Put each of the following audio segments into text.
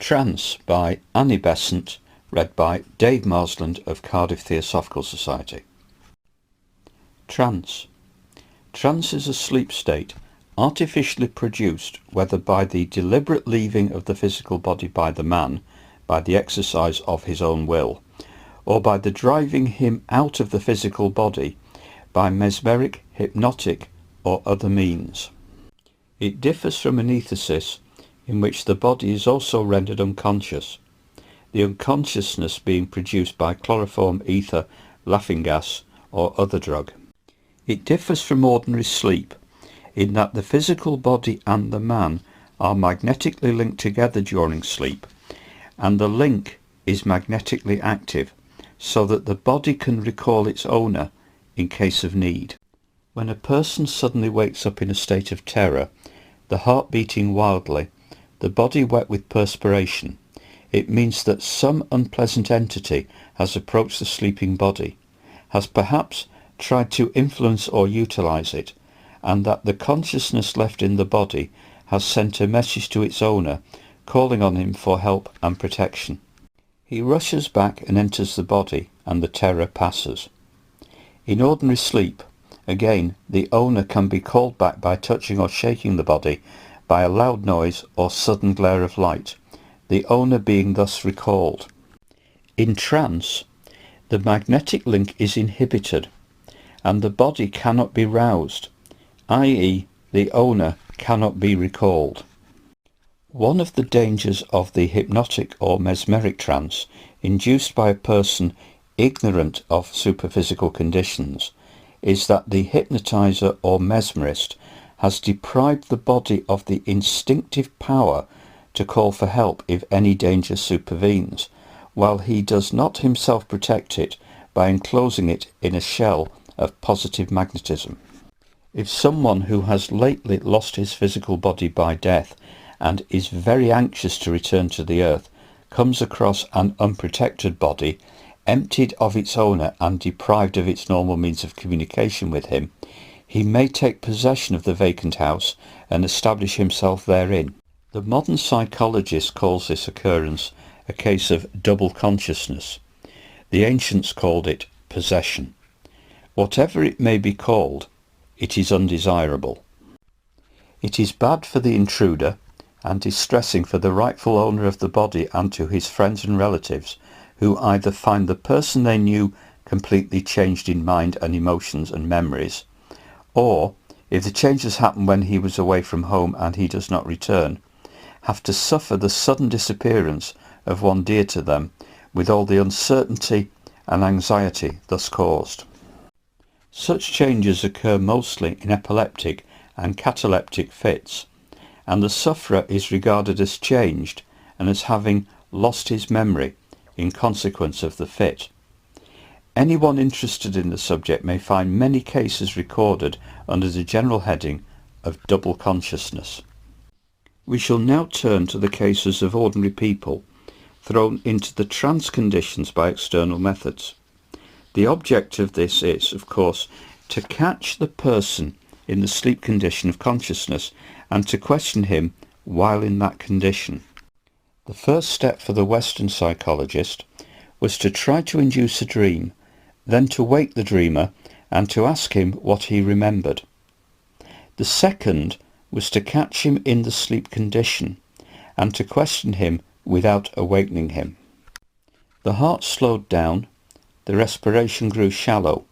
Trance by Annie Besant, read by Dave Marsland of Cardiff Theosophical Society. Trance. Trance is a sleep state artificially produced whether by the deliberate leaving of the physical body by the man, by the exercise of his own will, or by the driving him out of the physical body by mesmeric, hypnotic or other means. It differs from anaesthesis, in which the body is also rendered unconscious, the unconsciousness being produced by chloroform, ether, laughing gas or other drug. It differs from ordinary sleep in that the physical body and the man are magnetically linked together during sleep, and the link is magnetically active so that the body can recall its owner in case of need. When a person suddenly wakes up in a state of terror, the heart beating wildly, the body wet with perspiration, it means that some unpleasant entity has approached the sleeping body, has perhaps tried to influence or utilize it, and that the consciousness left in the body has sent a message to its owner calling on him for help and protection. He rushes back and enters the body, and the terror passes. In ordinary sleep, again, the owner can be called back by touching or shaking the body, by a loud noise or sudden glare of light, the owner being thus recalled. In trance, the magnetic link is inhibited, and the body cannot be roused, i.e. the owner cannot be recalled. One of the dangers of the hypnotic or mesmeric trance induced by a person ignorant of superphysical conditions is that the hypnotizer or mesmerist has deprived the body of the instinctive power to call for help if any danger supervenes, while he does not himself protect it by enclosing it in a shell of positive magnetism. If someone who has lately lost his physical body by death and is very anxious to return to the earth comes across an unprotected body, emptied of its owner and deprived of its normal means of communication with him, he may take possession of the vacant house and establish himself therein. The modern psychologist calls this occurrence a case of double consciousness. The ancients called it possession. Whatever it may be called, it is undesirable. It is bad for the intruder and distressing for the rightful owner of the body and to his friends and relatives, who either find the person they knew completely changed in mind and emotions and memories, or, if the changes happen when he was away from home and he does not return, have to suffer the sudden disappearance of one dear to them, with all the uncertainty and anxiety thus caused. Such changes occur mostly in epileptic and cataleptic fits, and the sufferer is regarded as changed and as having lost his memory in consequence of the fit. Anyone interested in the subject may find many cases recorded under the general heading of double consciousness. We shall now turn to the cases of ordinary people thrown into the trance conditions by external methods. The object of this is, of course, to catch the person in the sleep condition of consciousness and to question him while in that condition. The first step for the Western psychologist was to try to induce a dream, then to wake the dreamer and to ask him what he remembered. The second was to catch him in the sleep condition and to question him without awakening him. The heart slowed down, the respiration grew shallow,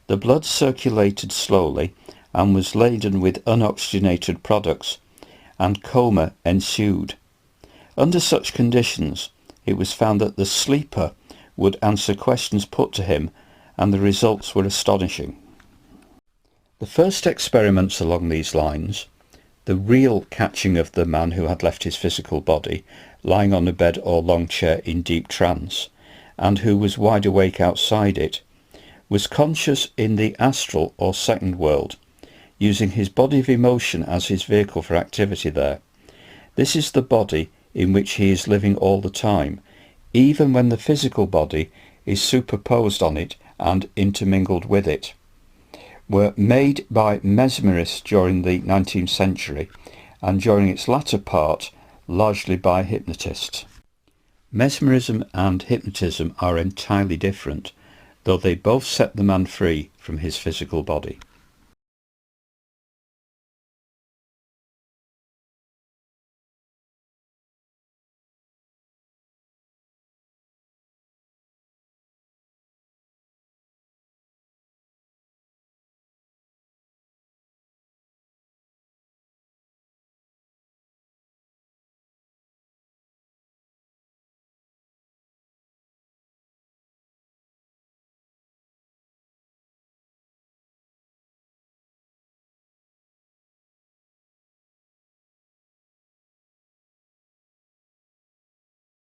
the blood circulated slowly and was laden with unoxygenated products, and coma ensued. Under such conditions, it was found that the sleeper would answer questions put to him, and the results were astonishing. The first experiments along these lines, the real catching of the man who had left his physical body, lying on a bed or long chair in deep trance, and who was wide awake outside it, was conscious in the astral or second world, using his body of emotion as his vehicle for activity there. This is the body in which he is living all the time, even when the physical body is superposed on it and intermingled with it. Were made by mesmerists during the 19th century, and during its latter part largely by hypnotists. Mesmerism and hypnotism are entirely different, though they both set the man free from his physical body.